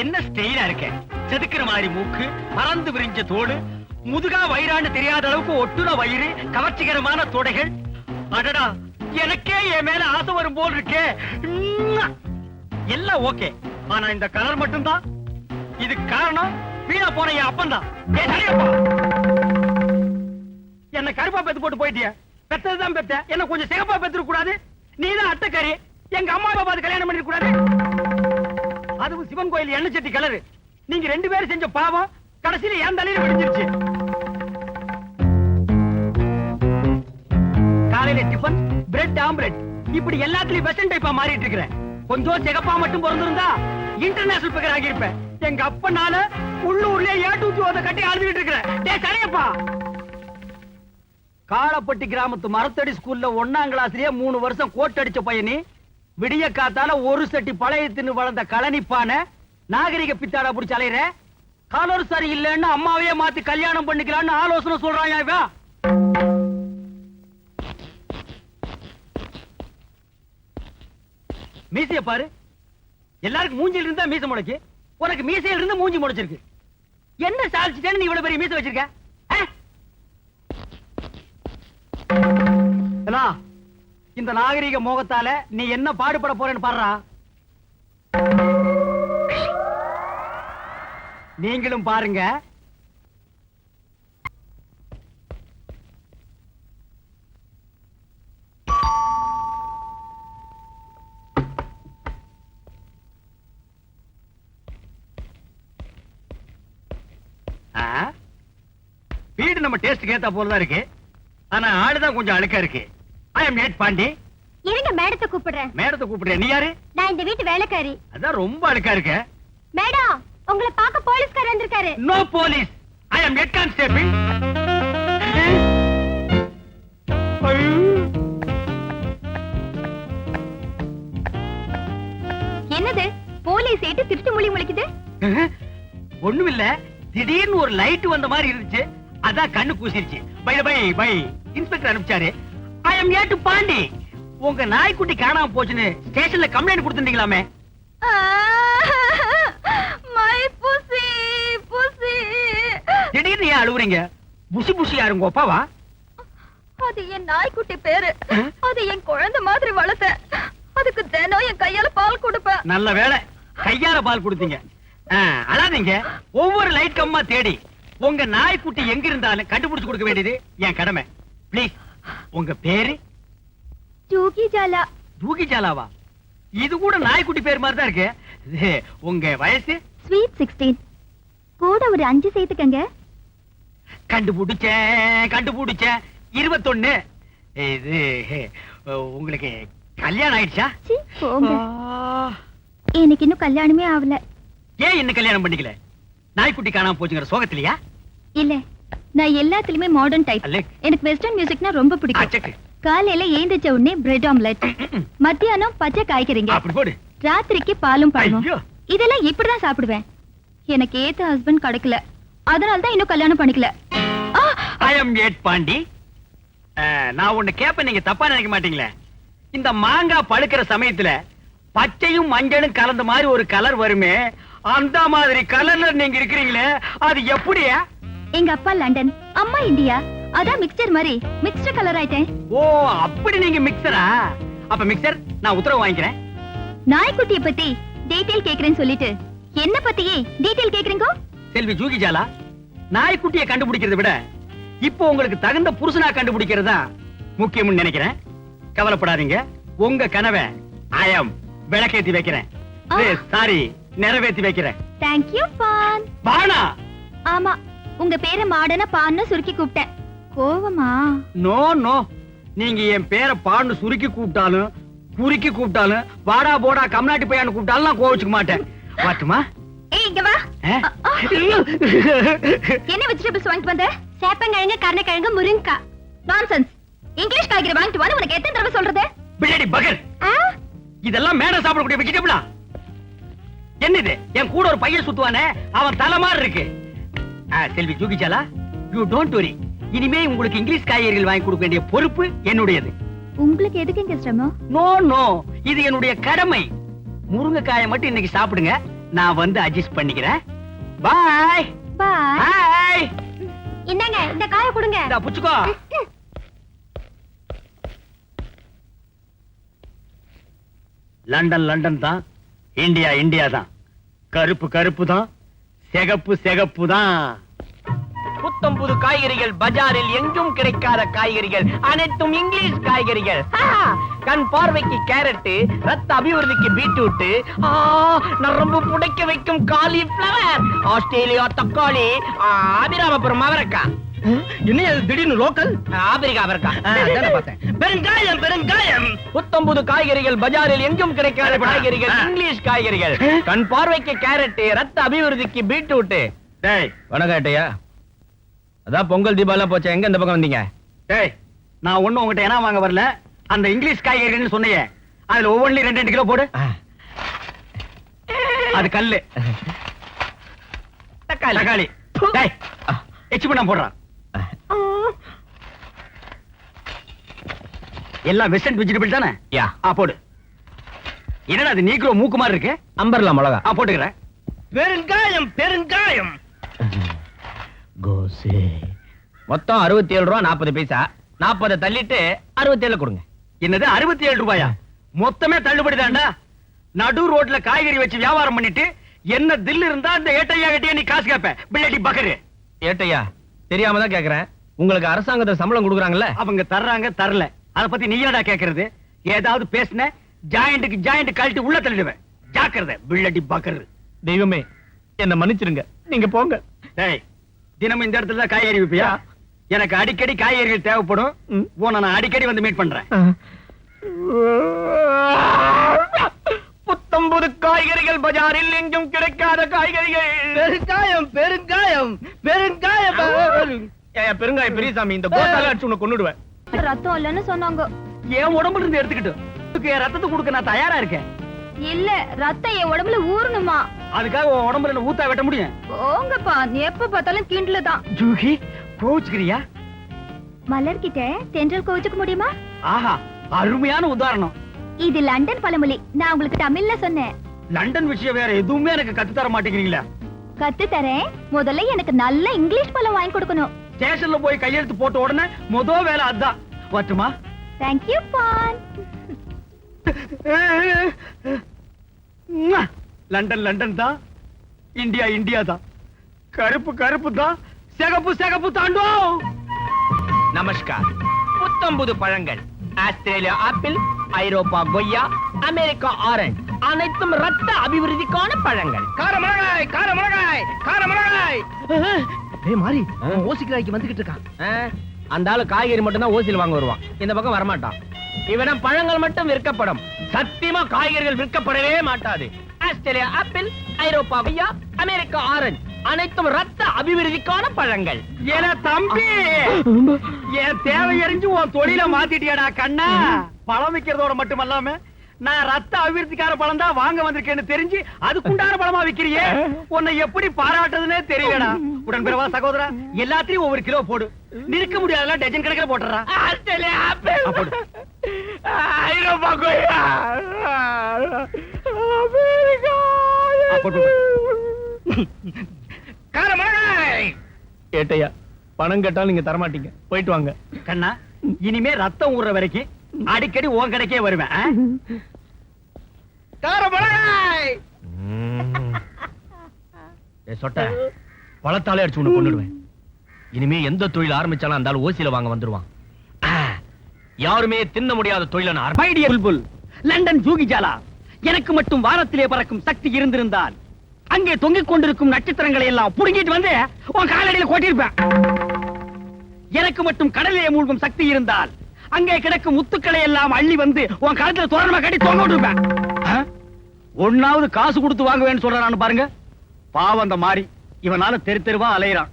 என்ன ஸ்டைலா இருக்க, செதுக்குற மாதிரி மூக்கு, பறந்து விரிஞ்ச தோடு, முதுகா வயிறான்னு தெரியாத அளவுக்கு ஒட்டுன வயிறு, கவர்ச்சிகரமான தொடைகள். அடடா, எனக்கே என் மேல ஆசை வரும் போல் இருக்கே. எல்லாம் ஓகே, ஆனா இந்த கலர் மட்டும்தான். இதுக்கு காரணம் வீணா போன என் அப்பன் தான். என்ன கருப்பா பெத்து போட்டு போயிட்டிய. பெத்ததுதான் பெத்த, என்ன கொஞ்சம் சிகப்பா பெத்துருக்க கூடாது. நீதான் அட்டக்கறி, எங்க அம்மா அப்பா பார்த்து கல்யாணம் பண்ணிருக்க கூடாது. அதுவும் சிவன் கோயில் எண்ணெய் சட்டி கலரு. நீங்க 2 பேரும் செஞ்ச பாவம் கடைசியில என் தலையில விடிஞ்சிருச்சு. காலையில டிபன், பிரெட் ஆம்லெட், இப்படி எல்லாத்துலயும் வெஸ்டர்ன் டைப்பா மாறிட்டு இருக்கிறேன். கொஞ்சம் சிகப்பா மட்டும் பிறந்திருந்தா இன்டர்நேஷனல் பிகர் ஆகியிருப்பேன். எங்க அப்பனால உள்ளூர்லயே ஏட்டூத்தி ஓத கட்டி அழுதுகிட்டு இருக்கிறேன். டேய் சரியப்பா, காளப்பட்டி கிராமத்து மரத்தடி ஸ்கூல்ல 1ஆம் கிளாஸ்லயே 3 வருஷம் கோட் அடிச்ச பையனி, விடிய காத்தால ஒரு சட்டி பழைய தின்னு வளர்ந்த கலனிப்பான நாகரிக பித்தாடா புடிச்சு அலையிற. காலர் சரி இல்லைன்னு அம்மாவையே மாத்தி கல்யாணம் பண்ணிக்கலான்னு ஆலோசனை சொல்றான் இவன். மீசைய பாரு, எல்லாருக்கும் மூஞ்சில இருந்தா மீசை முளைக்கு, உனக்கு மீசையில இருந்து மூஞ்சி முளைச்சிருக்கு. என்ன சாதிச்சுட்டேன்னு நீ இவ்வளவு பெரிய மீசை வச்சிருக்க? இந்த நாகரிக மோகத்தால நீ என்ன பாடுபட போறேன்னு பாடுறா. நீங்களும் பாருங்க. வீடு நம்ம டேஸ்ட் ஏத்த போலதான் இருக்கு, ஆனா ஆளுதான் கொஞ்சம் அழுக்கா இருக்கு. I am Nate Pandi. இருங்க, மேடத்தை கூப்பிடுறேன். மேடத்தை கூப்பிடுறேன். நீ யாரு? நான் இந்த வீட்டு வேலைக்காரி. அதான் ரொம்ப அழுக்கா இருக்க. மேடம், உங்களை பார்க்க போலீஸ்காரர் வந்திருக்காரு. No police, I am Head Constable. என்னது போலீஸ் ஏட்டு திருட்டு மொழி முழிக்குது? ஒண்ணுமில்ல, திடீர்னு ஒரு லைட் வந்த மாதிரி இருந்துச்சு, அதான் கண்ணு கூசிருச்சு. பை இன்ஸ்பெக்டர் அனுப்பிச்சாரு. I am Nate Pandi. உங்க நாய்க்குட்டி காணாம போச்சுன்னு ஸ்டேஷன்ல கம்ப்ளைண்ட் கொடுத்துட்டீங்களாமே. மை புசி புசி. திடீர்னு ஏன் அழுவுறீங்க? புசி புசி யாருங்க அப்பாவா? அது என் நாய்க்குட்டி பேரு. அது என் குழந்தை மாதிரி வளர்த்த. அதுக்கு தினம் என் கையால பால் கொடுப்பேன். நல்ல வேளை கையால பால் கொடுத்தீங்க. அழாதீங்க, ஒவ்வொரு லைட் கம்மா தேடி உங்க நாய்க்குட்டி எங்க இருந்தாலும் கண்டுபிடிச்சு கொடுக்க வேண்டியது என் கடமை. பிளீஸ், உங்க பேரு? ஜூகி ஜாலா. ஜூகி ஜாலாவா? இது கூட நாய்க்குட்டி பேர் மாதிரி தான் இருக்கு. உங்க வயசு? ஸ்வீட் 16. கூட ஒரு 5 சேர்த்துக்கங்க. கண்டுபிடிச்சேன் 21. இது உங்களுக்கு கல்யாணம் ஆயிடுச்சா? எனக்கு இன்னும் கல்யாணமே ஆகல. ஏன் இன்னும் கல்யாணம் பண்ணிக்கல? நாய்க்குட்டி காணாம போச்சுங்கிற சோகத்திலையா? இல்ல, நான் எல்லாத்துலயுமே மாடர்ன் டைப். எனக்கு வெஸ்டர்ன் மியூசிக்னா ரொம்ப பிடிக்கும். காலையில ஏந்திச்ச உடனே பிரெட் ஆம்லெட், மத்தியானம் பச்சை காய்கறிங்க, ராத்திரிக்கு பாலும் பழமும். இதெல்லாம் இப்படிதான் சாப்பிடுவேன். எனக்கு ஏத்த ஹஸ்பண்ட் கிடைக்கல, அதனால தான் இன்னும் கல்யாணம் பண்ணிக்கல. I am Nate Pandi. நான் ஒண்ணு கேப்ப, நீங்க தப்பா நினைக்க மாட்டீங்களே? இந்த மாங்காய் பழுக்கிற சமயத்துல பச்சையும் மஞ்சளும் கலந்த மாதிரி ஒரு கலர் வருமே, அந்த மாதிரி கலர்ல நீங்க இருக்கிறீங்களே, அது எப்படியா? எங்க அப்பா லண்டன், அம்மா இந்தியா, அதான் மிக்சர் மாதிரி மிக்ஸ்டு கலர் ஆயிட்டேன். ஓ, அப்படி நீங்க மிக்சரா? அப்ப மிக்சர், நான் உத்தரவு வாங்கிக்கிறேன். நாய்க்குட்டியை பத்தி டீடைல் கேக்குறேன்னு சொல்லிட்டு என்ன பத்தியே டீடைல் கேக்குறீங்க? செல்வி ஜூகி ஜாலா, நாய்க்குட்டியை கண்டுபிடிக்கிறத விட இப்போ உங்களுக்கு தகுந்த புருஷனா கண்டுபிடிக்கிறதா முக்கியம்னு நினைக்கிறேன். கவலைப்படாதீங்க, உங்க கனவை I am விளக்கேத்தி வைக்கிறேன். சாரி, நிறைவேத்தி வைக்கிறேன். Thank you பான். பானா? ஆமா, உங்க பேரை மாடனா பான்னு சுருக்கி கூப்பிட்டேன். கோவமா? நோ நோ, நீங்க என் பேரை பான்னு சுருக்கி கூப்பிட்டாலும் குறுக்கி கூப்பிட்டாலும் வாடா போடா கம்நாட்டி பையான்னு கூப்பிட்டாலும் நான் கோவிச்சுக்க மாட்டேன். வாட்டுமா? ஏய், இங்க வா. என்ன வெஜிடபிள்ஸ் வாங்கிட்டு வந்த? சேப்பங்கிழங்கு, கருணைக்கிழங்கு, முருங்கக்காய். நான்சென்ஸ். இங்கிலீஷ் காய்கறி வாங்கிட்டு வா, உனக்கு எத்தனை தடவை சொல்றது? பிள்ளடி பகர், இதெல்லாம் மேடம் சாப்பிடக்கூடிய வெஜிடபிளா? என்னது? என் கூட ஒரு பையன் சுத்துவானே, அவன் தலை மாதிரி இருக்கு. செல்வி ஜூகி ஜாலா, யூ டோன்ட் வரி. இனிமே உங்களுக்கு இங்கிலீஷ் காய்கறிகள் வாங்கி கொடுக்க வேண்டிய பொறுப்பு என்னுடையது. உங்களுக்கு எதுக்கு இங்க சிரமம்? நோ நோ, இது என்னுடைய கடமை. முருங்கைக்காயை மட்டும் இன்னைக்கு சாப்பிடுங்க, நான் வந்து அட்ஜஸ்ட் பண்ணிக்கிறேன். பாய் பாய். பாய். என்னங்க இந்த காயை கொடுங்க. இந்தா புச்சுக்கோ. லண்டன் லண்டன் தான், இந்தியா இந்தியா தான், கருப்பு கருப்பு தான், சிகப்பு சிகப்பு தான். புத்தம் புது காய்கறிகள் பஜாரில் எங்கும் கிடைக்காத காய்கறிகள் அனைத்தும் இங்கிலீஷ் காய்கறிகள். கண் பார்வைக்கு கேரட், ரத்த அபிவிருத்திக்கு பீட்ரூட், நரம்பு புடைக்க வைக்கும் காலிஃபிளவர், ஆஸ்திரேலியா தக்காளி, அபிராமபுரம் அவரைக்காய். என்ன திடீர்னு லோக்கல் ஆப்பிரிக்கா அவரைக்காய். பெருங்காயம் பெருங்காயம். புத்தம் புது காய்கறிகள் பஜாரில் எங்கும் கிடைக்காத காய்கறிகள் இங்கிலீஷ் காய்கறிகள். கண் பார்வைக்கு கேரட், ரத்த அபிவிருத்திக்கு பீட்ரூட். டேய் வணக்கம்யா. அதான் பொங்கல் தீபாவளி போச்சு, எங்க இந்த பக்கம் வந்தீங்க? டேய் நான் ஒண்ணும் உங்ககிட்ட ஏனா வாங்க வரல. அந்த இங்கிலீஷ் காய்கறின்னு சொன்னீங்க, அதுல ஒவ்வொன்றும் 2 கிலோ போடு. அது கல்லு தக்காளி. டேய் எச்சு பண்ண போடுறான். எல்லாம் வெஸ்டர்ன் வெஜிடபிள் தானே? யா போடு. என்னடா அது நீக்ரோ மூக்கு மாதிரி இருக்கு? அம்பர்லா மிளகா. போட்டுக்கிறேன். பெருங்காயம் பெருங்காயம். கோசே மொத்தம் 67 ரூபா 40 பைசா. 40 தள்ளிட்டு 67 கொடுங்க. என்னது 67 ரூபாயா? மொத்தமே தள்ளுபடி தான்டா. நடு ரோட்ல காய்கறி வச்சு வியாபாரம் பண்ணிட்டு என்ன தில் இருந்தா இந்த ஏட்டையா கிட்டே நீ காசு கேப்ப? பிள்ளடி பக்கரு. ஏட்டையா தெரியாம தான் கேக்குறேன். உங்களுக்கு அரசாங்கத்துல சம்பளம் கொடுக்குறாங்கல்ல? அவங்க தர்றாங்க தரல, அத பத்தி நீ என்னடா கேக்குறது? ஏதாவது பேசுன ஜாயிண்ட்க்கு ஜாயிண்ட் கழட்டி உள்ள தள்ளிடுவேன். ஜாக்கிரதை பிள்ளடி பக்கரு. தெய்வமே என்ன மன்னிச்சிருங்க, நீங்க போங்க. டேய் தினமும் இந்த இடத்துல தான் காய்கறி விப்பியா? எனக்கு அடிக்கடி காய்கறிகள் தேவைப்படும். உன்னை நான் அடிக்கடி வந்து மீட் பண்றேன். புத்தம் புது காய்கறிகள் பஜாரில் எங்கும் கிடைக்காத காய்கறிகள். பெருங்காயம் பெருங்காயம் பெருங்காயம். பெருங்காயம் பெரியசாமி, இந்த கோட்டால அடிச்சு உன்னை கொன்னுடுவேன். ரத்தம் இல்லன்னு சொன்னாங்க. என் உடம்புல இருந்து எடுத்துக்கிட்டு ரத்தத்தை கொடுக்க நான் தயாரா இருக்கேன். இல்ல ரத்தம் என் உடம்புல ஊறணுமா? அதுக்காக உன் உடம்புல ஊத்தா வெட்ட முடியும்? போங்கப்பா, எப்ப பார்த்தாலும் கிண்டல தான். ஜூஹி கோச்சுக்கிறியா? மலர்கிட்ட தென்றல் கோச்சுக்க முடியுமா? ஆஹா அருமையான உதாரணம். இது லண்டன் பழமொழி. நான் உங்களுக்கு தமிழ்ல சொன்னேன். லண்டன் விஷயம் வேற எதுவுமே எனக்கு கத்து தர மாட்டேங்கிறீங்களா? கத்து தரேன். முதல்ல எனக்கு நல்ல இங்கிலீஷ் பழம் வாங்கி கொடுக்கணும். ஸ்டேஷன்ல போய் கையெழுத்து போட்ட உடனே முதல் வேலை அதான். வரட்டுமா? தேங்க் யூ பான். லண்டன் லண்டன் தான், இந்தியா இந்தியா தான், கருப்பு கருப்பு தான், சிகப்பு சிகப்பு தாண்டோம். நமஸ்கார். புத்தம்புது பழங்கள் ஆஸ்திரேலியா ஆப்பிள், ஐரோப்பா கொய்யா, அமெரிக்கா ஆரஞ்சு அனைத்தும் ரத்த அபிவிருத்திக்கான பழங்கள். காரமிளகாய் காரமிளகாய் காரமிளகாய். டேய் மாரி ஓசிக்கலாய்க்கு வந்துகிட்டு இருக்கான். அந்த ஆளு காய்கறி மட்டும் தான் ஓசில வாங்க வருவான், இந்த பக்கம் வரமாட்டான். இவனம் பழங்கள் மட்டும் விற்கப்படும், சத்தியமா காய்கறிகள் விற்கப்படவே மாட்டாது. ஆஸ்திரேலியா ஆப்பிள், ஐரோப்பா கொய்யா, அமெரிக்கா ஆரஞ்சு அனைத்தும் ரத்த அபிவிருத்திக்கான பழங்கள். என தம்பி என் தேவை எறிஞ்சு உன் தொழில மாத்திட்டியாடா கண்ணா. பழம் விக்கிறதோட மட்டுமல்லாம நான் ரத்த அபிவிருத்திக்கார பழம் தான் வாங்க வந்திருக்கேன்னு தெரிஞ்சு அதுக்குண்டான பழமா விக்கிறியே, உன்னை எப்படி பாராட்டுறதுன்னே தெரியலடா. உடன்பிறவா சகோதரா, எல்லாத்தையும் ஒவ்வொரு கிலோ போடு. நிற்க முடியாத டஜன் கணக்கில் போட்டுறா. ஆஸ்திரேலியா ஆப்பிள், ஐரோப்பா கொய்யா, அமெரிக்கா காரமிளகாய். ஏட்டையா பணம் கேட்டாலும் நீங்க தரமாட்டீங்க, போயிட்டு வாங்க. கண்ணா இனிமே ரத்தம் ஊற வரைக்கும் அடிக்கடி உன் கடைக்கே வருவேன். காரமிளகாய். சொட்ட பழத்தாலே அடிச்சு உன்னை கொண்டுடுவேன். இனிமே எந்த தொழில் ஆரம்பிச்சாலும் அந்த ஆள் ஓசில வாங்க வந்துருவான். யாருமே தின்ன முடியாத தொழில் புல்புல் லண்டன் ஜூகிஜாலா. எனக்கு மட்டும் வானத்திலே பறக்கும் சக்தி இருந்திருந்தால் அங்கே தொங்கிக் கொண்டிருக்கும் நட்சத்திரங்களை எல்லாம் புடுங்கிட்டு வந்து உன் காலடியில் கொட்டிருப்பேன். எனக்கு மட்டும் கடலிலே மூழ்கும் சக்தி இருந்தால் அங்கே கிடக்கும் முத்துக்களை எல்லாம் அள்ளி வந்து உன் கழுத்துல தோரணமா கட்டி தொங்க விட்டுருப்பேன். ஒன்னாவது காசு கொடுத்து வாங்குவேன்னு சொல்றான்னு பாருங்க. பாவம் அந்த மாறி இவனால தெரு தெருவா அலையிறான்.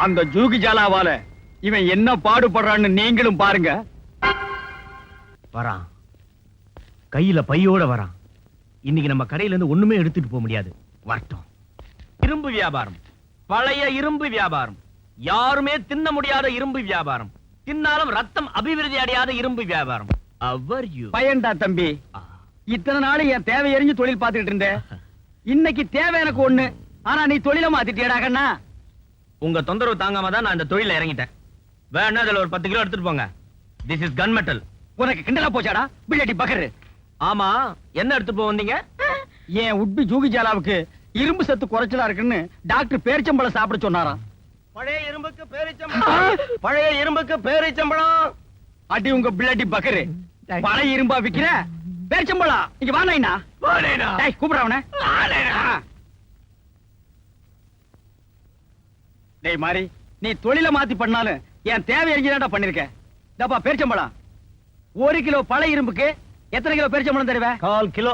அந்த ஜூகி ஜாலாவால இவன் என்ன பாடுபடுறான்னு நீங்களும் பாருங்க. வரான், கையில பையோட வரான். இன்னைக்கு நம்ம கடையில இருந்து ஒண்ணுமே எடுத்துட்டு போக முடியாது. வரட்டும். இரும்பு வியாபாரம், பழைய இரும்பு வியாபாரம், யாருமே தின்ன முடியாத இரும்பு வியாபாரம், தின்னாலும் ரத்தம் அபிவிருத்தி அடையாத இரும்பு வியாபாரம். பயன்டா தம்பி. இத்தனை நாள் என் தேவை எறிஞ்சு தொழில் பார்த்துட்டு இருந்தேன். இன்னைக்கு தேவை எனக்கு ஒண்ணு, ஆனா நீ தொழில மாத்திட்டியடா கண்ணா. உங்க தொந்தரவு தாங்காம தான் நான் இந்த தொழில இறங்கிட்டேன். வேணா அதுல ஒரு 10 கிலோ எடுத்துட்டு போங்க. This is gun metal. உனக்கு கிண்டலா போச்சாடா பிள்ளடி பகரு. ஆமா, என்ன எடுத்துட்டு போக வந்தீங்க? என் உட்பி ஜூகி ஜாலாவுக்கு இரும்பு சத்து குறைச்சலா இருக்குன்னு டாக்டர் பேரிச்சம்பழம் சாப்பிட சொன்னாராம். பழைய இரும்புக்கு பேரிச்சம்பழம். பழைய இரும்புக்கு பேரிச்சம்பழம். அடி உங்க பிள்ளடி பகரு. பழைய இரும்பா விக்கிற பேரிச்சம்பழம் இங்க வா நைனா. டேய் கூப்பிடுற அவனை. டேய் மாரி, நீ தொழில மாத்தி பண்ணாலும் என் தேவை எரிஞ்சுதான்டா பண்ணிருக்க. டப்பா பேரிச்சம்பழம் 1 கிலோ பழைய இரும்புக்கு எத்தனை கிலோ பேரிச்சம்பழம் தருவ? 1/4 கிலோ.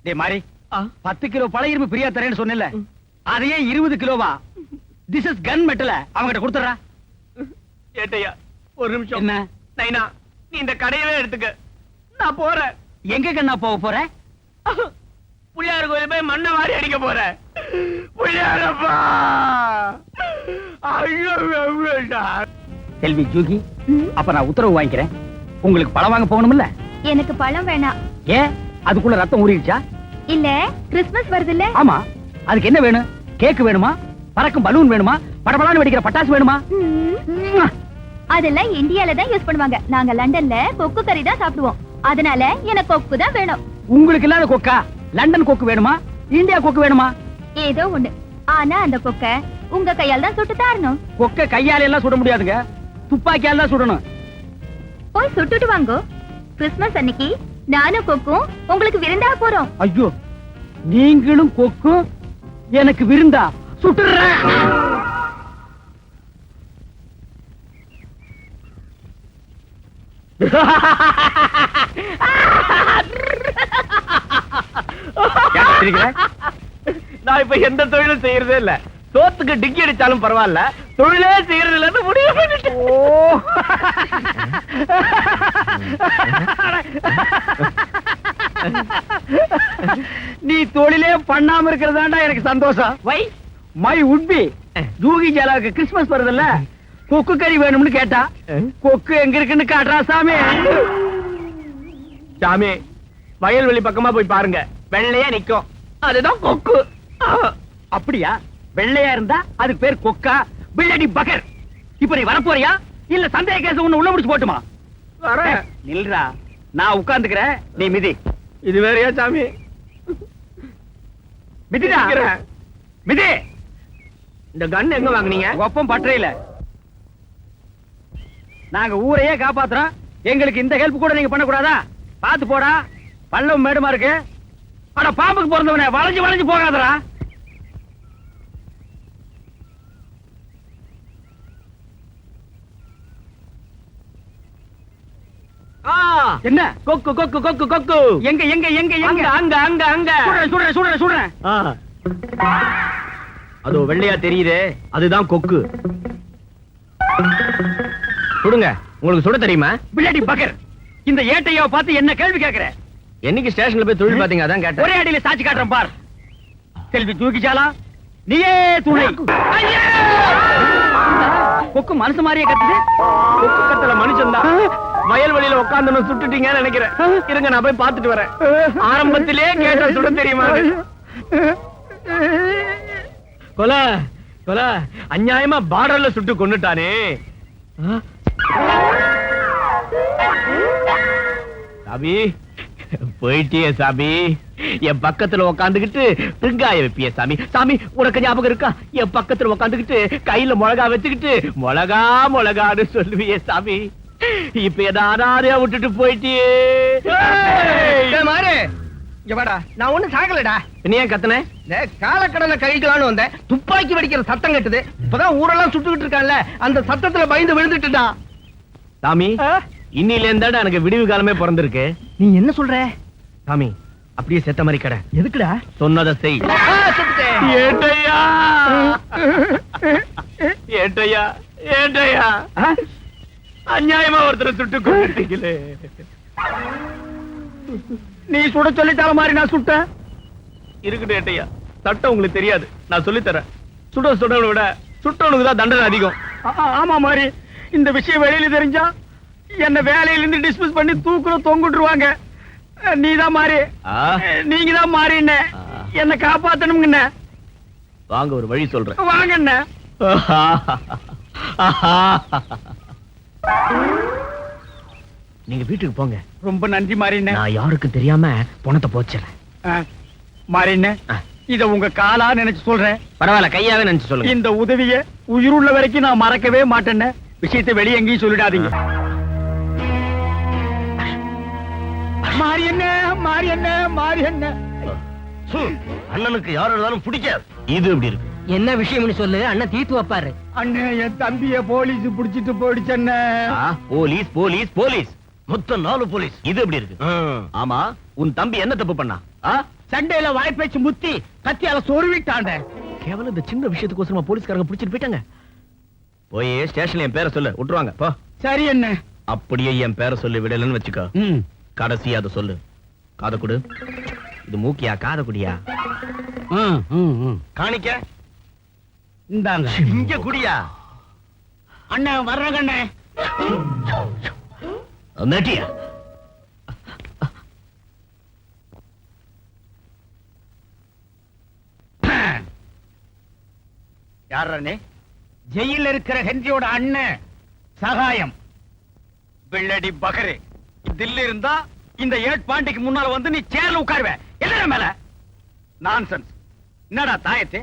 டேய் மாரி, 10 கிலோ பழைய இரும்பு பிரியா தரேன்னு சொன்னல, அதையே 20 கிலோவா? This is gun metal. அவங்கிட்ட கொடுத்துறா. ஏட்டையா ஒரு நிமிஷம். என்ன நைனா, நீ இந்த கடையவே எடுத்துக்க, நான் போறேன். எங்க கண்ணா போக போற? புள்ளியார் கோயில் போய் மண்ணை வாரி அடிக்க போறேன். புள்ளியாரப்பா. செல்வி ஜூகி, அப்ப நான் உத்தரவு வாங்கிக்கிறேன். உங்களுக்கு பழம் வாங்க போகணும்ல? எனக்கு பழம் வேணாம். ஏன், அதுக்குள்ள ரத்தம் ஊறிடுச்சா? இல்ல, கிறிஸ்மஸ் வருது இல்ல? ஆமா, அதுக்கு என்ன வேணும்? கேக் வேணுமா? பறக்கும் பலூன் வேணுமா? படபடான்னு வெடிக்கிற பட்டாசு வேணுமா? அதெல்லாம் இந்தியால தான் யூஸ் பண்ணுவாங்க. நாங்க லண்டன்ல கொக்கு கறி தான் சாப்பிடுவோம். அதனால எனக்கு கொக்கு தான் வேணும். உங்களுக்கு இல்லாத கொக்கா? லண்டன் கொக்கு வேணுமா? இந்தியா கொக்கு வேணுமா? ஏதோ ஒண்ணு. ஆனா அந்த கொக்க உங்க கையால தான் சுட்டு தரணும். கொக்க கையால எல்லாம் சுட முடியாதுங்க, துப்பாக்கியால தான் சுடணும். போய் சுட்டுட்டு வாங்கோ. கிறிஸ்மஸ் அன்னைக்கு நானும் கொக்கும் உங்களுக்கு விருந்தா போறோம். ஐயோ, நீங்களும் கொக்கும் எனக்கு விருந்தா? சுட்டுறேன். நான் இப்ப எந்த தொழிலும் செய்யறதே இல்ல. சோத்துக்கு டிக்கி அடிச்சாலும் பரவாயில்ல, தொழிலே செய்யறது இல்லன்னு முடிவு பண்ணிட்டேன். நீ தொழிலே பண்ணாம இருக்கிறதாண்டா எனக்கு சந்தோஷம். வை மை உட்பி ஜூகி ஜாலாவுக்கு கிறிஸ்மஸ் வருதுல்ல, கொக்கு கறி வேணும்னு கேட்டா. கொக்கு எங்க இருக்குன்னு காட்டுறா சாமி. சாமி, வயல்வெளி பக்கமா போய் பாருங்க, வெள்ளையா நிக்கும், அதுதான் கொக்கு. அப்படியா? வெள்ளையா இருந்தா அதுக்கு பேர் கொக்கா? பிள்ளடி பகர். இப்ப நீ வரப்போறியா இல்ல சந்தேக கேஸ் ஒண்ணு உள்ள முடிச்சு போட்டுமா? நில்றா, நான் உட்கார்ந்துக்கிறேன், நீ மிதி. இது வேறையா சாமி? மிதிடா, மிதி. இந்த கன் எங்க வாங்குனீங்க? ஒப்பம் பற்றையில. நாங்க ஊரையே காப்பாத்துறோம், எங்களுக்கு இந்த ஹெல்ப் கூட நீங்க பண்ணக்கூடாதா? பாத்து போடா, பள்ளம் மேடுமா இருக்கு. அட பாம்புக்கு பிறந்தவனே, வளைஞ்சு வளைஞ்சு போகாதடா. என்ன? கொக்கு கொக்கு கொக்கு கொக்கு. எங்க எங்க எங்க எங்க? அங்க அங்க அங்க. சுடுறேன் சுடுறேன் சுடுறேன். அதோ வெள்ளையா தெரியுதே, அதுதான் கொக்கு. சுடுங்க. உங்களுக்கு சுட தெரியுமா? பிள்ளடி பகர், இந்த ஏட்டையாவை பார்த்து என்ன கேள்வி கேக்குற? என்னைக்கு ஸ்டேஷன்ல போய் தொழில் பாத்தீங்க, அதான் கேட்டேன். ஒரே அடியில சாட்சி காட்டுறேன் பார். செல்வி தூக்கிச்சாலா, நீயே துணை. கொக்கு மனசு மாதிரியே கத்துது. கொக்கு கத்தல மனுஷன் தான். வயல்வெளியில உட்கார்ந்து சுட்டுட்டீங்கன்னு நினைக்கிறேன். இருங்க, நான் போய் பாத்துட்டு வரேன். ஆரம்பத்திலே கேட்ட சுட தெரியுமா? கொல கொல அநியாயமா பார்டர்ல சுட்டு கொன்னுட்டானே. சாமி, போயிட்டியே சாமி. என் பக்கத்துல உக்காந்துக்கிட்டு வெங்காய வைப்பிய சாமி. சாமி, உனக்கு ஞாபகம் இருக்கா? என் பக்கத்துல உக்காந்துக்கிட்டு கையில மிளகா வச்சுக்கிட்டு மிளகா மிளகான்னு சொல்லுவியே சாமி. இப்ப எதாரே விட்டுட்டு போயிட்டியே. மாறு, இங்க வாடா. நான் ஒண்ணு சாகலடா. நீ ஏன் கத்துன? காலக்கடலை கழிக்கலான்னு வந்தேன், துப்பாக்கி வெடிக்கிற சத்தம் கேட்டது. இப்பதான் ஊரெல்லாம் சுட்டுக்கிட்டு இருக்கான்ல, அந்த சத்தத்துல பயந்து விழுந்துட்டுடா. சாமி, இன்னில இருந்தா எனக்கு விடிவு காலமே பிறந்திருக்கு. நீ என்ன சொல்ற சாமி? அப்படியே செத்த மாதிரி கடை. எதுக்குடா? சொன்னதை செய். ஏட்டையா ஏட்டையா ஏட்டையா, அநியாயமா ஒருத்தரை சுட்டு கொண்டுட்டீங்களே. நீ சுட சொல்லிட்டால மாதிரி நான் சுட்டேன். இருக்கட்டும் ஏட்டையா, சட்டம் உங்களுக்கு தெரியாது, நான் சொல்லித்தரேன். சுடவனை விட சுட்டவனுக்கு தான் தண்டனை அதிகம். ஆமா மாதிரி, இந்த விஷயம் வெளியில தெரிஞ்சா என்ன வேலையில இருந்து டிஸ்மிஸ் பண்ணி தூக்குற தொங்குட்டுருவாங்க. நீதான் மாறி, ஆ? நீங்க தான் மாறிண்ண. ஆ. என்ன காப்பாத்தணும்ங்கண்ண. வாங்க ஒரு வழி சொல்றேன். வாங்கண்ண. நீங்க வீட்டுக்கு போங்க. ரொம்ப நன்றி மாறிண்ண. நான் யாருக்கும் தெரியாம பணத்தை போச்சிடுறேன். மாறிண்ண, இத உங்க காலா நினைச்சு சொல்றேன். பரவாயில்ல, கையாவே நினைச்சு சொல்லுங்க. இந்த உதவிய உயிருள்ள வரைக்கும் நான் மறக்கவே மாட்டேன்னு. விஷயத்தை வெளியே எங்கேயும் சொல்லிடாதீங்க. மாரியண்ண, மாரியண்ண, மாரியண்ண. அண்ணனுக்கு யார் இருந்தாலும் பிடிக்காது. இது எப்படி இருக்கு? என்ன விஷயம்னு சொல்லு, அண்ணன் தீர்த்து வைப்பாரு. அண்ணே, என் தம்பிய போலீஸ் புடிச்சிட்டு போயிடுச்சண்ணே. போலீஸ் போலீஸ் போலீஸ், மொத்தம் 4 போலீஸ். இது எப்படி இருக்கு? ஆமா, உன் தம்பி என்ன தப்பு பண்ணா? சண்டையில வாய்ப்பேச்சு முத்தி கத்தியால சொருவிட்டாண்ட. கேவலம் இந்த சின்ன விஷயத்துக்கோசரமா போலீஸ்காரங்க பிடிச்சிட்டு போயிட்டாங்க. போய் ஸ்டேஷன்ல என் பேரை சொல்லு, விட்டுருவாங்க. போ. சரி அண்ணே. அப்படியே என் பேரை சொல்லி விடலன்னு வச்சுக்கோ. கடைசி அதை சொல்லு. காத குடு. இது மூக்கியா காத குடியா? காணிக்க இந்தாங்க. இங்க குடியா? அண்ணே வர்றேங்க. நட்டியா? யாரே? ஜெயில இருக்கிற ஹென்ரியோட அண்ணன் சகாயம் வெள்ளடி பகரே. தில்லி இருந்தா இந்த 8 பாண்டிக்கு முன்னால வந்து நீ சேர்ல உட்காருவ. என்ன மேல நான்சென்ஸ். என்னடா தாயத்து?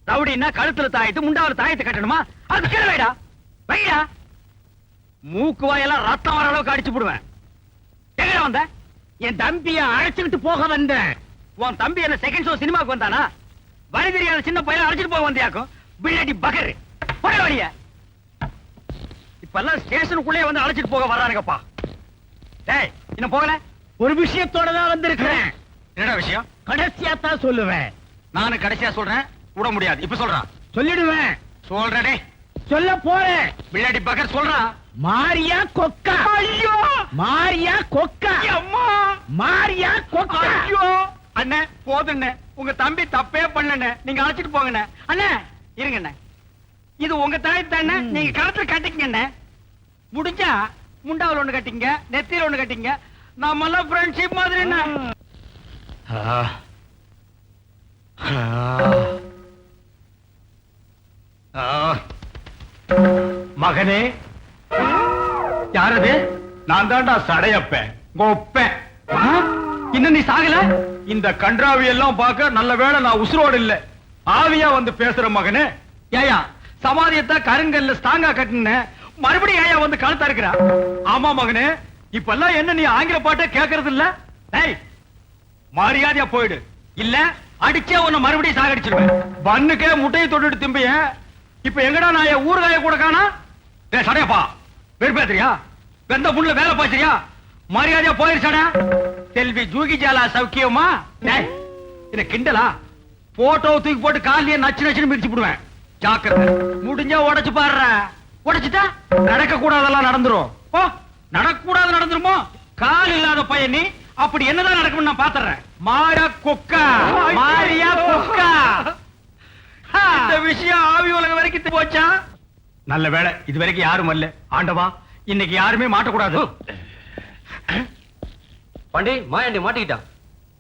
ரவுடின்னா கழுத்துல தாயத்து, முண்டாவில தாயத்து கட்டணுமா? அது கீழே வைடா, வைடா. மூக்கு வாயெல்லாம் ரத்தம் வர அளவுக்கு அடிச்சு போடுவேன். எங்க வந்த? என் தம்பிய அழைச்சுக்கிட்டு போக வந்தேன். உன் தம்பி என்ன செகண்ட் ஷோ சினிமாக்கு வந்தானா? வழி தெரியாத சின்ன பையன் அழைச்சிட்டு போக வந்தியாக்கும். பிள்ளடி பகரு போட வழிய. இப்பெல்லாம் ஸ்டேஷனுக்குள்ளே வந்து அழைச்சிட்டு போக வர்றானுங்கப்பா. டேய், இன்னும் போகல? ஒரு விஷயத்தோட தான் வந்திருக்கிறேன். என்னடா விஷயம்? கடைசியா தான் சொல்லுவேன். நானும் கடைசியா சொல்றேன். விட முடியாது. இப்ப சொல்றான். சொல்லிடுவேன். சொல்றடே. சொல்ல போறேன். பிள்ளடி பகர் சொல்றான். மாரியா கொக்கா. ஐயோ, மாரியா கொக்கா. அம்மா, மாரியா கொக்கா. ஐயோ அண்ணே, போதுண்ணே. உங்க தம்பி தப்பே பண்ணண்ணே. நீங்க அழைச்சிட்டு போங்கண்ணே. அண்ணே இருங்கண்ணே, இது உங்க தாய் தானே. நீங்க கழுத்துல கட்டிக்கங்கண்ணே. முடிஞ்சா முண்டாவில் ஒண்ணு கட்டிங்க, நெத்தியில ஒண்ணு கட்டிங்க. நாம எல்லாம் ஃப்ரெண்ட்ஷிப் மாதிரி என்ன. மகனே, யாரது? நான் தான்டா சடையப்பேன், கோப்பேன். இன்னும் நீ சாகல? இந்த கன்றாவி எல்லாம் பார்க்க நல்ல வேளை நான் உசுரோடு இல்ல. ஆவியா வந்து பேசுற மகனே. ஏயா சமாதியத்தை கருங்கல்ல ஸ்ட்ராங்கா கட்டின, மறுபடியும் ஏயா வந்து கழுத்தா இருக்கிறா? ஆமா மகனே, இப்பெல்லாம் என்ன நீ ஆங்கில பாட்டை கேட்கறது இல்ல? டேய், மரியாதையா போயிடு, இல்ல அடிச்சே உன்னை மறுபடியும் சாகடிச்சிருவேன். பண்ணுக்கே முட்டையை தொட்டுட்டு திம்பிய. இப்ப எங்கடா நான் ஊறுகாய கூட காணா? டேய் சடையப்பா, வெறுப்பேத்திரியா? வெந்த புண்ணுல வேலை பாய்ச்சரியா? மரியாதையா போயிருச்சாடா. செல்வி ஜூகி ஜாலா சௌக்கியமா? டேய், என்ன கிண்டலா? போட்டோ தூக்கி போட்டு காலையே நச்சு நச்சுன்னு மிதிச்சு போடுவேன். ஜாக்கிரதை. முடிஞ்சா உடைச்சு பாடுற. உடைச்சிட்டா நடக்க கூடாதெல்லாம் நடந்துரும். ஓ, நடக்க கூடாது நடந்துருமோ? கால் இல்லாத பையன் நீ. அப்படி என்னதான் நடக்கும் நான் பாத்துறேன். மாரா கொக்கா, மாரியா கொக்கா. இந்த விஷயம் ஆவி உலகம் வரைக்கும் போச்சா? நல்ல வேளை இது வரைக்கும் யாரும் வரல. ஆண்டவா, இன்னைக்கு யாருமே மாட்டக்கூடாது. பாண்டி, மாயாண்டி மாட்டிக்கிட்டான்.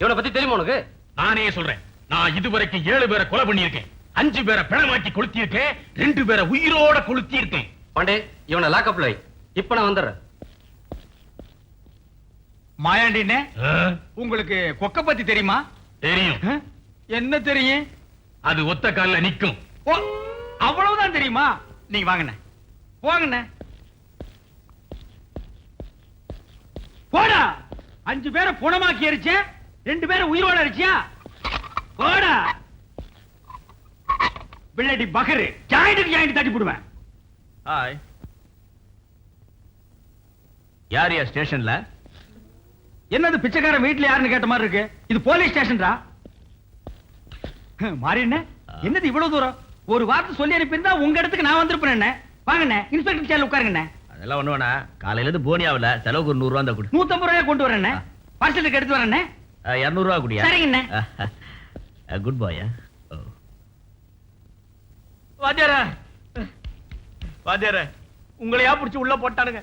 இவனை பத்தி தெரியுமா உனக்கு? நானே சொல்றேன். நான் இதுவரைக்கும் 7 பேரை கொலை பண்ணியிருக்கேன், 5 பேரை பிணமாக்கி கொளுத்தியிருக்கேன், 2 பேரை உயிரோட கொளுத்தியிருக்கேன். பாண்டே, இவனை லாக்அப்ல வை. இப்ப நான் வந்துடுறேன். மாயாண்டினே, உங்களுக்கு கொக்க பத்தி தெரியுமா? தெரியும். என்ன தெரியும்? அது ஒத்த கால்ல நிக்கும். ஓ, அவ்வளவுதான் தெரியுமா? நீங்க வாங்கண்ணே, போங்கண்ணே. போடா. 5 பேரை புணமாக்கி எரிச்சேன், 2 பேரை உயிரோட எரிச்சியா? போடா. பிள்ளடி பகரு ஜாயிண்ட்டுக்கு ஜாயிண்ட் தட்டி போடுவேன். ஹாய். யார் யா ஸ்டேஷன்ல? என்னது பிச்சைக்காரன் வீட்டுல யாருன்னு கேட்ட மாதிரி இருக்கு? இது போலீஸ் ஸ்டேஷன்டா. மாறி என்ன? என்னது இவ்வளவு தூரம்? ஒரு வார்த்தை சொல்லி அனுப்பியிருந்தா உங்க இடத்துக்கு நான் வந்திருப்பேன். என்ன வாங்கண்ணே, இன்ஸ்பெக்டர் சேர்ல உட்காருங்கண்ணே. அதெல்லாம் ஒண்ணு வேணா. காலையில இருந்து போனியாவில செலவுக்கு ஒரு 100 ரூபா தான் கொடு. 150 ரூபாய் கொண்டு வரேண்ணே. பார்சலுக்கு எடுத்து வரேண்ணே. 200 ரூபா குடியா? சரிங்கண்ணே. குட் பாய். வாத்தியாரே, வாத்தியாரே, உங்களையா புடிச்சு உள்ள போட்டானுங்க.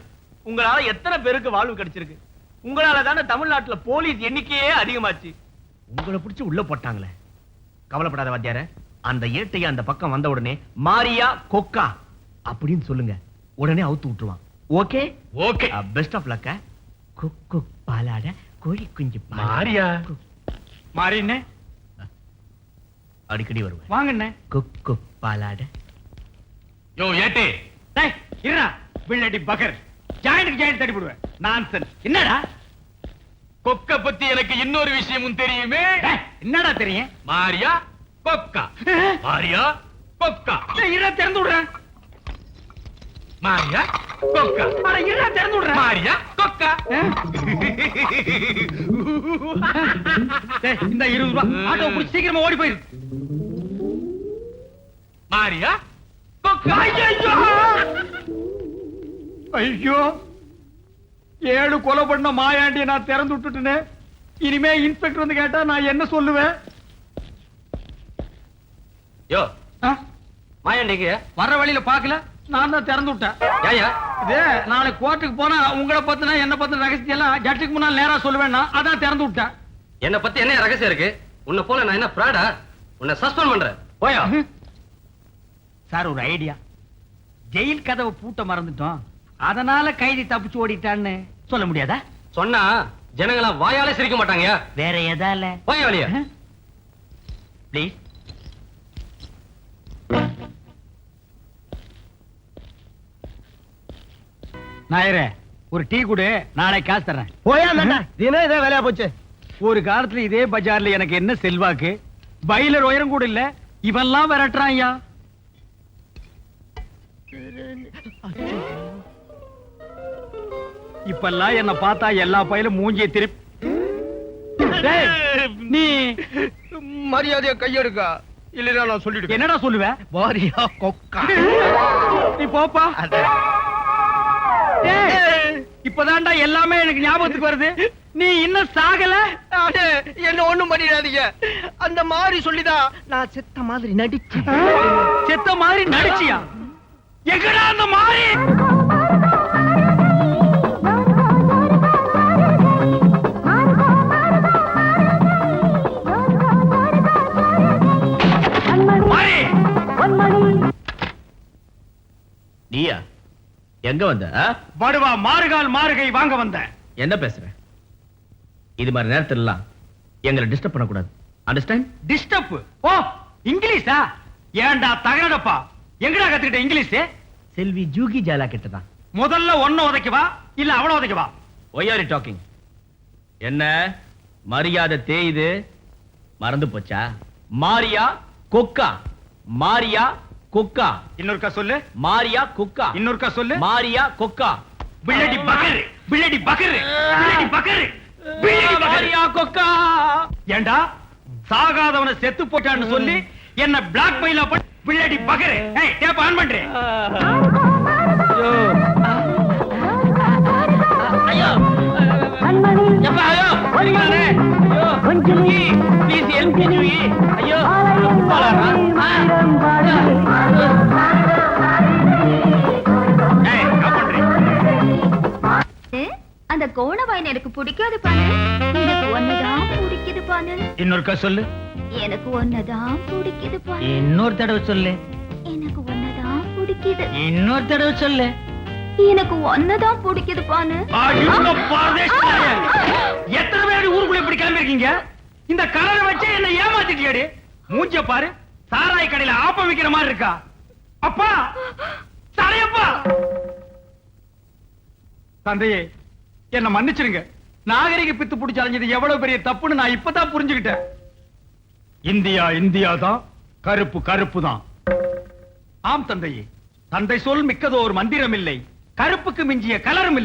உங்களால எத்தனை பேருக்கு வாழ்வு கிடைச்சிருக்கு? உங்களால தானே தமிழ்நாட்டுல போலீஸ் எண்ணிக்கையே அதிகமாச்சு. உங்களை பிடிச்சு உள்ள போட்டாங்களே. கவலைப்படாத வாத்தியார, அந்த ஏட்டைய அந்த பக்கம் வந்த உடனே மாரியா கொக்கா அப்படின்னு சொல்லுங்க, உடனே அவுத்து விட்டுருவான். Okay okay. Best of luck. குக்கு பாலாட கோழி குஞ்சு மாரியா. மாறின்னு அடிக்கடி வருவேன். வாங்கண்ணே. குக்கு பாலாட. யோ ஏட்டே, டேய் இருடா, பிள்ளடி பகர். ஜாயிண்ட் தட்டி போடுவேன். நான்சென்ஸ். என்னடா கொக்க பத்தி எனக்கு இன்னொரு விஷயமும் தெரியுமே. டேய், என்னடா தெரியும்? மாரியா கொக்கா. மாரியா கொக்கா. டேய் இருடா, திறந்து விடுறேன். மாரியா கொக்கா. அட இருடா, திறந்து விடுறேன். மாரியா கொக்கா. டேய் இந்த 20 ரூபாய் ஆட்டோ புடிச்சு சீக்கிரமா ஓடி போயிரு. மாரியா கொக்கா. ஐயோ 7 கொலை பண்ண மாயாண்டியை நான் திறந்து விட்டுட்டேனே. இனிமே இன்ஸ்பெக்டர் வந்து கேட்டா நான் என்ன சொல்லுவேன்? யோ ஆ? மாயாண்டிங்க வர்ற வழியில பாக்கல, நான் தான் திறந்து விட்டேன். ஏயா இது நாளைக்கு கோர்ட்டுக்கு போனா உங்களை பத்தினா என்ன பத்தின ரகசியம் எல்லாம் ஜட்ஜுக்கு முன்னால் நேரா சொல்லுவேன்னா அதான் திறந்து விட்டேன். என்ன பத்தி என்ன ரகசியம் இருக்கு? உன்னை போல நான் என்ன பிராடா? உன்னை சஸ்பெண்ட் பண்றேன். போயா. சார் ஒரு ஐடியா. ஜெயில் கதவை பூட்ட மறந்துட்டோம், அதனால கைதி தப்பிச்சு ஓடிட்டான்னு சொல்ல முடியாதா? சொன்னா ஜனங்களா வாயாலே சிரிக்க மாட்டாங்கயா. வேற எதால? போயா வழியா. ப்ளீஸ். நாயரே ஒரு டீ குடு, நாளைக்கு காசு தர்றேன். போயா தினம் இதே வேலையா போச்சு. ஒரு காலத்துல இதே பஜார்ல எனக்கு என்ன செல்வாக்கு, பைலர் உயரம் கூட இல்ல, இவெல்லாம் விரட்டுறான் ஐயா. இப்பெல்லாம் என்ன பார்த்தா எல்லா பையிலும் மூஞ்சியை திருப்பி. டேய், நீ மரியாதையா கையெடுக்கா, இல்லைன்னா நான் சொல்லிடுவேன். என்னடா சொல்லுவ? மாரியா கொக்கா. நீ போப்பா. டேய், இப்பதான்டா எல்லாமே எனக்கு ஞாபகத்துக்கு வருது. நீ இன்னும் சாகல. என்ன ஒண்ணும் பண்ணிடாதீங்க. அந்த மாதிரி சொல்லிதான் நான் செத்த மாதிரி நடிச்சேன். செத்த மாதிரி நடிச்சியா? எங்கடா அந்த மாதிரி? நீயா எங்க வந்த? படுவா மாறுகால் மாறுகை வாங்க வந்த. என்ன பேசுற? இது மாதிரி நேரத்துல எல்லாம் எங்களை டிஸ்டர்ப் பண்ண கூடாது. அண்டர்ஸ்டாண்ட்? டிஸ்டர்ப்? ஓ இங்கிலீஷா? ஏன்டா தகடப்பா, எங்கடா கத்துக்கிட்ட இங்கிலீஷ்? செல்வி ஜூகி ஜாலா கிட்டதான். முதல்ல ஒன்ன உதைக்கவா இல்ல அவள உதைக்கவா? Why are you talking? என்ன மரியாதை தேயுது? மறந்து போச்சா? மாரியா கொக்கா. மாரியா கொக்கா. இன்னொருக்கா சொல்லு. மாரியா கொக்கா. இன்னொருக்கா சொல்லு. மாரியா கொக்கா. பிள்ளடி பகர், பிள்ளடி பகர், பிள்ளடி பகர், பிள்ளடி பகர். மாரியா கொக்கா. ஏண்டா சாகாதவன செத்து போட்டான்னு சொல்லி என்ன பிளாக் மெயிலா பண்ணி பிள்ளடி பகர். ஏய் டேப் ஆன் பண்றே. ஐயோ எப்பா ஐயோ ஓடிங்களானே. ஐயோ ஜூகி ப்ளீஸ் ஹெல்ப் மீ ஜூகி. ஐயோ பாலாரா. ஏய் என்ன பண்றீ? அந்த கோணவாயின் எனக்கு பிடிக்காது பாரு. எனக்கு ஒன்னதான் பிடிக்குது பாரு. இன்னொருக்கா சொல்லு. எனக்கு ஒன்னதான் பிடிக்குது பாரு. இன்னொரு தடவை சொல்லு. எனக்கு ஒன்னதான் பிடிக்குது. இன்னொரு தடவை சொல்லு. எனக்கு ஒன்னதான் பிடிக்குது பாரு. எத்தனை பேர் ஊருக்குள்ள இப்படி கிளம்பி இருக்கீங்க? இந்த கலரை வச்சு என்ன ஏமாத்திட்டியாடி? மூஞ்ச பாரு, சாராய் கடையில ஆப்பம் விக்கிற மாதிரி இருக்கா. அப்பா தலையப்பா. தந்தையே என்ன மன்னிச்சிருங்க. நாகரிக பித்து பிடிச்சு அலைஞ்சது எவ்வளவு பெரிய தப்புன்னு நான் இப்பதான் புரிஞ்சுக்கிட்டேன். இந்தியா இந்தியா தான், கருப்பு கருப்பு தான். ஆம் தந்தையே, தந்தை சொல் மிக்கதோ ஒரு மந்திரம் இல்லை, கருப்புக்கு மிஞ்சிய கலரும் இல்லை.